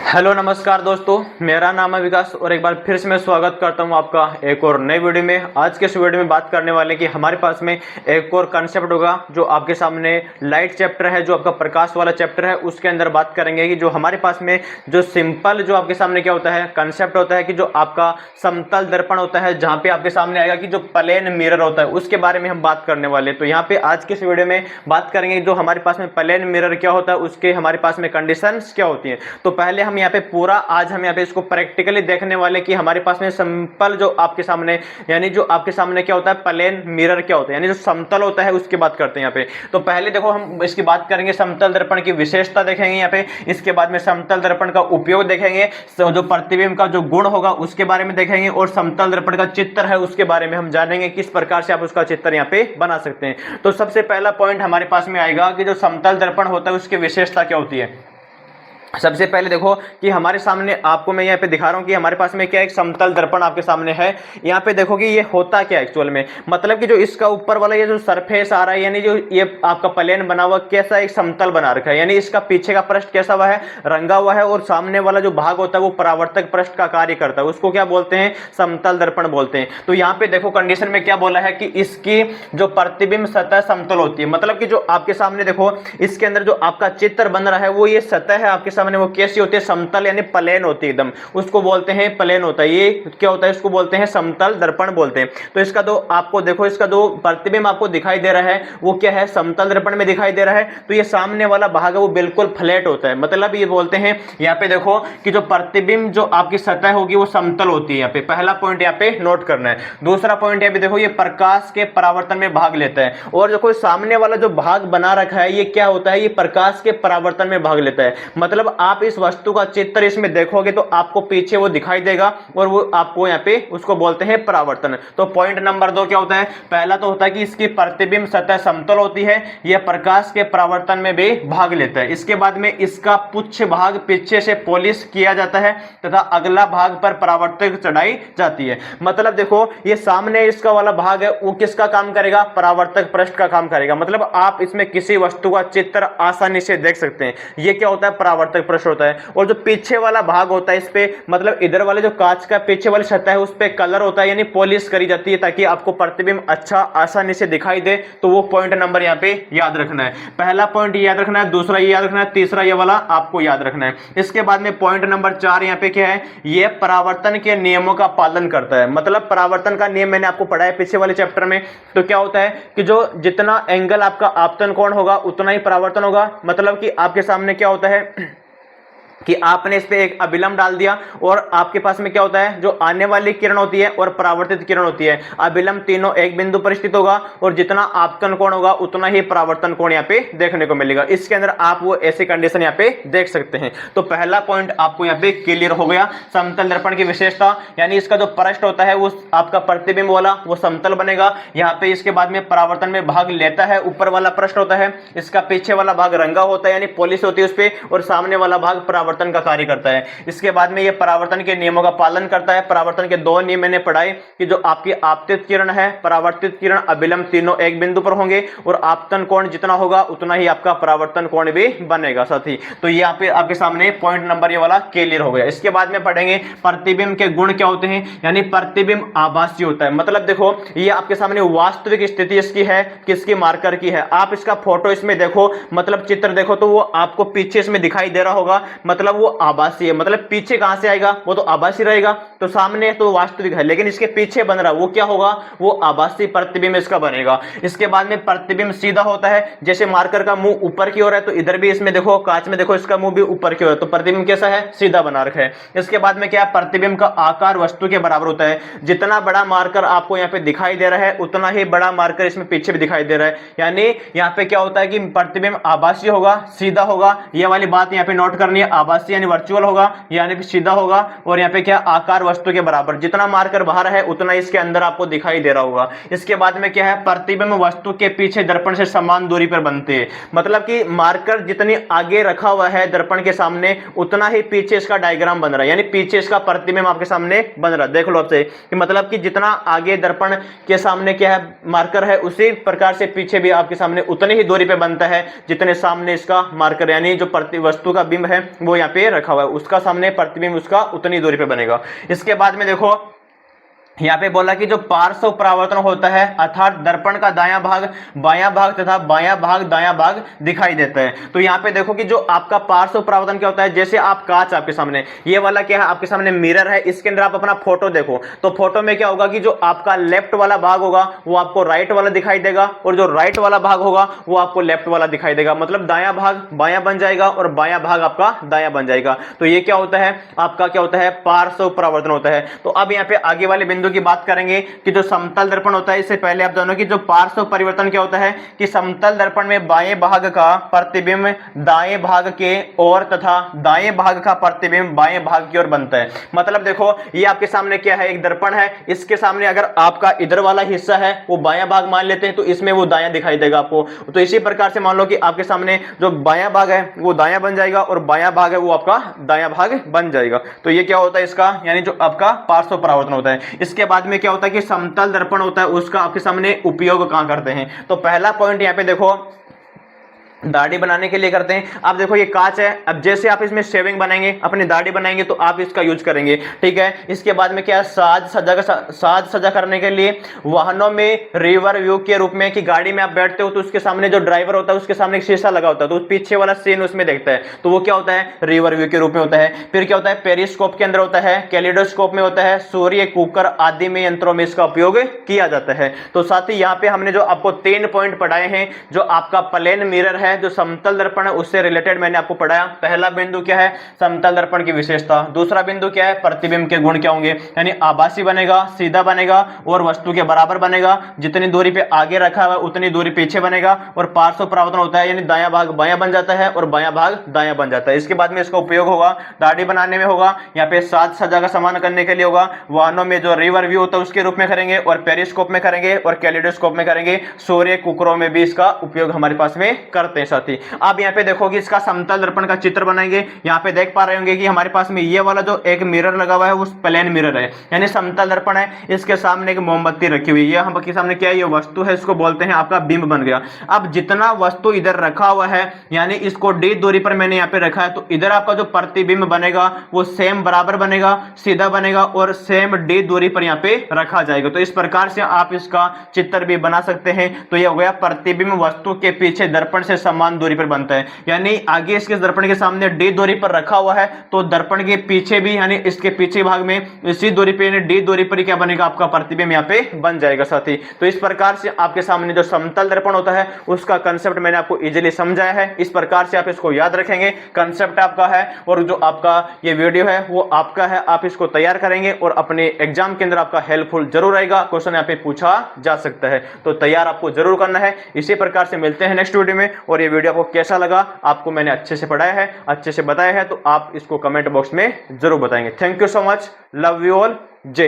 Hello नमस्कार दोस्तों, मेरा नाम है विकास और एक बार फिर से मैं स्वागत करता हूं आपका एक और नई वीडियो में। आज के इस वीडियो में बात करने वाले कि हमारे पास में एक और कंसेप्ट होगा जो आपके सामने लाइट चैप्टर है, जो आपका प्रकाश वाला चैप्टर है, उसके अंदर बात करेंगे कि जो हमारे पास में जो सिंपल जो आपके सामने क्या होता है कंसेप्ट होता है कि जो आपका समतल दर्पण होता है, जहाँ पे आपके सामने आएगा कि जो प्लेन मिरर होता है उसके बारे में हम बात करने वाले। तो यहाँ पे आज के इस वीडियो में बात करेंगे जो हमारे पास में प्लेन मिरर क्या होता है, उसके हमारे पास में कंडीशंस क्या होती हैं। तो पहले हम यहाँ पे पूरा आज हम यहाँ पे इसको प्रैक्टिकली देखने वाले कि हमारे पास में सिंपल जो आपके सामने यानी जो आपके सामने क्या होता है प्लेन मिरर क्या होता है, यानी जो समतल होता है उसकी बात करते हैं यहाँ पे। तो पहले देखो हम इसकी बात करेंगे, समतल दर्पण की विशेषता देखेंगे यहाँ पे, इसके बाद में समतल दर्पण का उपयोग देखेंगे, जो प्रतिबिंब का जो गुण होगा उसके बारे में देखेंगे, और समतल दर्पण का चित्र है उसके बारे में हम जानेंगे किस प्रकार से आप उसका चित्र यहाँ पे बना सकते हैं। तो सबसे पहला पॉइंट हमारे पास में आएगा कि जो समतल दर्पण होता है उसकी विशेषता क्या होती है। सबसे पहले देखो कि हमारे सामने आपको मैं यहाँ पे दिखा रहा हूँ कि हमारे पास में क्या एक समतल दर्पण आपके सामने है। यहाँ पे देखो कि ये होता क्या है एक्चुअल में, मतलब कि जो इसका ऊपर वाला ये जो सरफेस आ रहा है, यानी जो ये आपका प्लेन बना हुआ कैसा एक समतल बना रखा है, यानी इसका पीछे का पृष्ठ कैसा हुआ है, रंगा हुआ है, और सामने वाला जो भाग होता है वो परावर्तक पृष्ठ का कार्य करता है, उसको क्या बोलते हैं, समतल दर्पण बोलते हैं। तो यहाँ पे देखो कंडीशन में क्या बोला है कि इसकी जो प्रतिबिंब सतह समतल होती है, मतलब कि जो आपके सामने देखो इसके अंदर जो आपका चित्र बन रहा है वो ये सतह है आपके सामने, वो कैसी होती है, समतल यानी प्लेन होती है एकदम, उसको बोलते हैं प्लेन होता है। ये क्या होता है, इसको बोलते हैं समतल दर्पण बोलते हैं। तो इसका जो आपको देखो इसका जो प्रतिबिंब आपको दिखाई दे रहा है वो क्या है, समतल दर्पण में दिखाई दे रहा है। तो ये सामने वाला भाग है वो बिल्कुल फ्लैट होता है, मतलब ये बोलते हैं यहाँ पे देखो कि जो प्रतिबिंब जो आपकी सतह होगी वो समतल होती है। यहाँ पे पहला पॉइंट यहाँ पे नोट करना है। दूसरा पॉइंट यहाँ पे देखो ये प्रकाश के परावर्तन में भाग लेता है, और जो कोई सामने वाला जो भाग बना रखा है ये क्या होता है, ये प्रकाश के परावर्तन में भाग लेता है। मतलब आप इस वस्तु का चित्र इसमें देखोगे तो आपको पीछे वो दिखाई देगा, और वो आपको यहाँ पे उसको बोलते हैं परावर्तन। तो पॉइंट नंबर 2 क्या होता है, पहला तो होता है कि इसकी प्रतिबिंब सतह समतल होती है, यह प्रकाश के परावर्तन में भी भाग लेता है। इसके बाद में इसका पुच्छ भाग पीछे से पॉलिश किया जाता है तथा अगला भाग पर परावर्तक चढ़ाई जाती है। मतलब देखो ये सामने इसका वाला भाग है वो किसका काम करेगा, परावर्तक पृष्ठ का काम करेगा। मतलब आप इसमें किसी वस्तु का चित्र आसानी से देख सकते हैं। ये क्या होता है, परावर्तक पृष्ठ होता है। और जो पीछे वाला भाग होता है इस पे, मतलब इधर वाले जो कांच का पीछे वाली सतह है उस पे कलर होता है, यानी पॉलिश करी जाती है ताकि आपको प्रतिबिंब अच्छा आसानी से दिखाई दे। तो वो पॉइंट नंबर यहाँ पे याद रखना है। पहला पॉइंट याद रखना है, दूसरा ये याद रखना है, तीसरा ये वाला आपको याद रखना है। इसके बाद में पॉइंट नंबर 4 यहाँ पे क्या है, ये परावर्तन के नियमों का पालन करता है। मतलब परावर्तन का नियम मैंने आपको पढ़ाया पीछे वाले चैप्टर में। तो क्या होता है कि जो जितना एंगल आपका आपतन कोण होगा उतना ही परावर्तन होगा। मतलब कि आपके सामने क्या होता है कि आपने इस पे एक अभिलंब डाल दिया, और आपके पास में क्या होता है, जो आने वाली किरण होती है और परावर्तित किरण होती है, अभिलंब तीनों एक बिंदु पर स्थित होगा, और जितना आपतन कोण होगा उतना ही परावर्तन कोण यहाँ पे देखने को मिलेगा। इसके अंदर आप वो ऐसी कंडीशन यहाँ पे देख सकते हैं। तो पहला पॉइंट आपको यहाँ पे क्लियर हो गया, समतल दर्पण की विशेषता, यानी इसका जो पृष्ठ होता है वो आपका प्रतिबिंब वाला वो समतल बनेगा। यहाँ पे इसके बाद में परावर्तन में भाग लेता है, ऊपर वाला पृष्ठ होता है, इसका पीछे वाला भाग रंगा होता है यानी पॉलिश होती है उस पे, और सामने वाला भाग परावर्तन का कार्य करता है। इसके बाद में ये परावर्तन के नियमों का पालन करता है। परावर्तन के 2 नियम मैंने पढ़ाए कि जो आपकी आपतित किरण है, परावर्तित किरण, अभिलंब तीनों एक बिंदु पर होंगे, और आपतन कोण जितना होगा उतना ही आपका परावर्तन कोण भी बनेगा साथी। तो यहाँ पे आपके सामने पॉइंट नंबर ये वाला क्लियर हो गया। इसके बाद में पढ़ेंगे प्रतिबिंब के गुण क्या होते हैं, यानी प्रतिबिंब आभासी होता है। मतलब देखो ये आपके सामने वास्तविक स्थिति इसकी है, किसकी, मार्कर की है। आप इसका फोटो इसमें देखो, मतलब चित्र देखो तो वो आपको पीछे इसमें दिखाई दे रहा होगा, मतलब वो आभासी है। मतलब पीछे कहां से आएगा, वो तो आभासी रहेगा। तो सामने तो वास्तविक है, लेकिन इसके पीछे बन रहा वो क्या होगा, वो आभासी प्रतिबिंब इसका बनेगा। इसके बाद में प्रतिबिंब सीधा होता है, जैसे मार्कर का मुंह ऊपर की ओर है तो इधर भी इसमें देखो कांच में देखो इसका मुंह भी ऊपर की ओर है, तो प्रतिबिंब कैसा है, सीधा बना रखा है। इसके बाद में क्या है, प्रतिबिंब का आकार वस्तु के बराबर होता है। जितना बड़ा मार्कर आपको यहाँ पे दिखाई दे रहा है उतना ही बड़ा मार्कर इसमें पीछे भी दिखाई दे रहा है। यानी यहाँ पे क्या होता है कि प्रतिबिंब आभासी होगा, सीधा होगा। ये वाली बात यहाँ पे नोट करनी है, आभासी यानी वर्चुअल होगा, यानी कि सीधा होगा, और यहाँ पे क्या, आकार वस्तु के बराबर। जितना मार्कर बाहर है उतना इसके अंदर आपको दिखाई दे रहा होगा। इसके बाद में क्या है, प्रतिबिंब वस्तु के पीछे दर्पण से समान दूरी पर बनते हैं। मतलब कि मार्कर जितनी आगे रखा हुआ है दर्पण के सामने उतना ही पीछे इसका डायग्राम बन रहा है, यानी पीछे इसका प्रतिबिंब आपके सामने बन रहा है। देख लो आपसे कि मतलब कि जितना आगे दर्पण के सामने क्या है मार्कर है, उसी प्रकार से पीछे भी आपके सामने उतनी ही दूरी पे बनता है जितने सामने इसका मार्कर, यानी जो वस्तु का बिंब है वो वो यहाँ पे रखा हुआ है, उसका सामने प्रतिबिंब उसका उतनी दूरी पे बनेगा। इसके बाद में देखो यहाँ पे बोला कि जो पार्श्व परावर्तन होता है अर्थात दर्पण का दायां भाग बायां भाग तथा बायां भाग दायां भाग दिखाई देता है। तो यहाँ पे देखो कि जो आपका पार्श्व परावर्तन क्या होता है, जैसे आप कांच आपके सामने, ये वाला क्या है आपके सामने मिरर है, इसके अंदर आप अपना फोटो देखो तो फोटो में क्या होगा कि जो आपका लेफ्ट वाला भाग होगा वो आपको राइट वाला दिखाई देगा और जो राइट वाला भाग होगा वो आपको लेफ्ट वाला दिखाई देगा। मतलब दायां भाग बायां बन जाएगा और बायां भाग आपका दायां बन जाएगा। तो ये क्या होता है आपका, क्या होता है पार्श्व परावर्तन होता है। तो अब यहाँ पे आगे वाले बिंदु की बात करेंगे कि जो समतल दर्पण होता है, इससे पहले आप जानो कि जो पार्श्व परिवर्तन क्या होता है कि समतल दर्पण में बाएं भाग का प्रतिबिंब दाएं भाग के ओर तथा दाएं भाग का प्रतिबिंब बाएं भाग की ओर बनता है। मतलब देखो ये आपके सामने क्या है, एक दर्पण है, इसके सामने अगर आपका इधर वाला हिस्सा है वो बायां भाग मान लेते हैं तो इसमें वो दायां दिखाई देगा आपको। तो इसी प्रकार से मान लो कि आपके सामने जो बायां भाग है वो दायां बन जाएगा और बायां भाग है वो आपका दायां भाग बन जाएगा। तो ये क्या होता है इसका, यानी जो आपका पार्श्व परावर्तन होता है। इसके बाद में क्या होता है कि समतल दर्पण होता है, उसका आपके सामने उपयोग कहां करते हैं। तो पहला पॉइंट यहां पे देखो दाढ़ी बनाने के लिए करते हैं। आप देखो ये कांच है, अब जैसे आप इसमें शेविंग बनाएंगे अपनी दाढ़ी बनाएंगे तो आप इसका यूज करेंगे, ठीक है। इसके बाद में क्या, साज सजा करने के लिए वाहनों में रिवर व्यू के रूप में, कि गाड़ी में आप बैठते हो तो उसके सामने जो ड्राइवर होता है उसके सामने एक शीशा लगा होता है तो पीछे वाला सीन उसमें देखता है तो वो क्या होता है रिवर व्यू के रूप में होता है। फिर क्या होता है पेरिस्कोप के अंदर होता है, कैलिडोस्कोप में होता है, सूर्य कुकर आदि में यंत्रों में इसका उपयोग किया जाता है। तो साथ ही यहाँ पे हमने जो आपको 3 पॉइंट पढ़ाए हैं, जो आपका प्लेन मिरर है, जो समतल दर्पण है उससे रिलेटेड मैंने आपको पढ़ाया। पहला बिंदु क्या है समतल दर्पण की विशेषता, दूसरा बिंदु क्या है प्रतिबिंब के गुण क्या होंगे, यानी आभासी बनेगा, सीधा बनेगा और वस्तु के बराबर बनेगा, जितनी दूरी पे आगे रखा हुआ उतनी दूरी पीछे बनेगा, और पार्श्व परावर्तन होता है यानी दायां भाग बायां बन जाता है और बायां भाग दायां बन जाता है। इसके बाद में इसका उपयोग होगा दाढ़ी बनाने में होगा, यहाँ पे साज सजा का सामान करने के लिए होगा, वाहनों में जो रिवर व्यू होता है उसके रूप में करेंगे और पेरिस्कोप में करेंगे और कैलिडोस्कोप में करेंगे, सूर्य कुकरों में भी इसका उपयोग हमारे पास में करते हैं साथी। अब यहाँ पे देखो कि इसका समतल दर्पण का चित्र बनाएंगे, यहाँ पे देख पा रहे होंगे कि हमारे पास में ये वाला जो एक मिरर लगा हुआ है वो प्लेन मिरर है यानी समतल दर्पण है, इसके सामने एक मोमबत्ती रखी हुई है, हम सामने क्या है ये वस्तु है, इसको बोलते हैं आपका बिंब बन गया। अब जितना वस्तु इधर रखा हुआ है यानी इसको d दूरी पर मैंने यहाँ पे रखा है तो इधर आपका जो प्रतिबिंब बनेगा वो सेम बराबर बनेगा, सीधा बनेगा और सेम d दूरी पर यहाँ पे रखा जाएगा। तो इस प्रकार से आप इसका चित्र भी बना सकते हैं। तो ये हो गया प्रतिबिंब वस्तु के पीछे दर्पण से समान दूरी पर बनता है, यानी आगे इसके दर्पण के सामने d दूरी पर रखा हुआ है तो दर्पण के पीछे भी यानी इसके पीछे भाग में इसी दूरी पे यानी d दूरी पर क्या बनेगा आपका प्रतिबिंब यहाँ पे बन जाएगा साथी। तो इस प्रकार से आपके सामने जो समतल दर्पण होता है उसका कंसेप्ट मैंने आपको इजीली समझाया है। इस प्रकार से आप इसको याद रखेंगे, कंसेप्ट आपका है और जो आपका ये वीडियो है वो आपका है, आप इसको तैयार करेंगे और अपने एग्जाम के अंदर आपका हेल्पफुल जरूर रहेगा, क्वेश्चन यहाँ पे पूछा जा सकता है। तो तैयार आपको जरूर करना है। इसी प्रकार से मिलते हैं नेक्स्ट वीडियो में। और ये वीडियो आपको कैसा लगा, आपको मैंने अच्छे से पढ़ाया है, अच्छे से बताया है, तो आप इसको कमेंट बॉक्स में जरूर बताएंगे। Thank you so much, love you all, जय।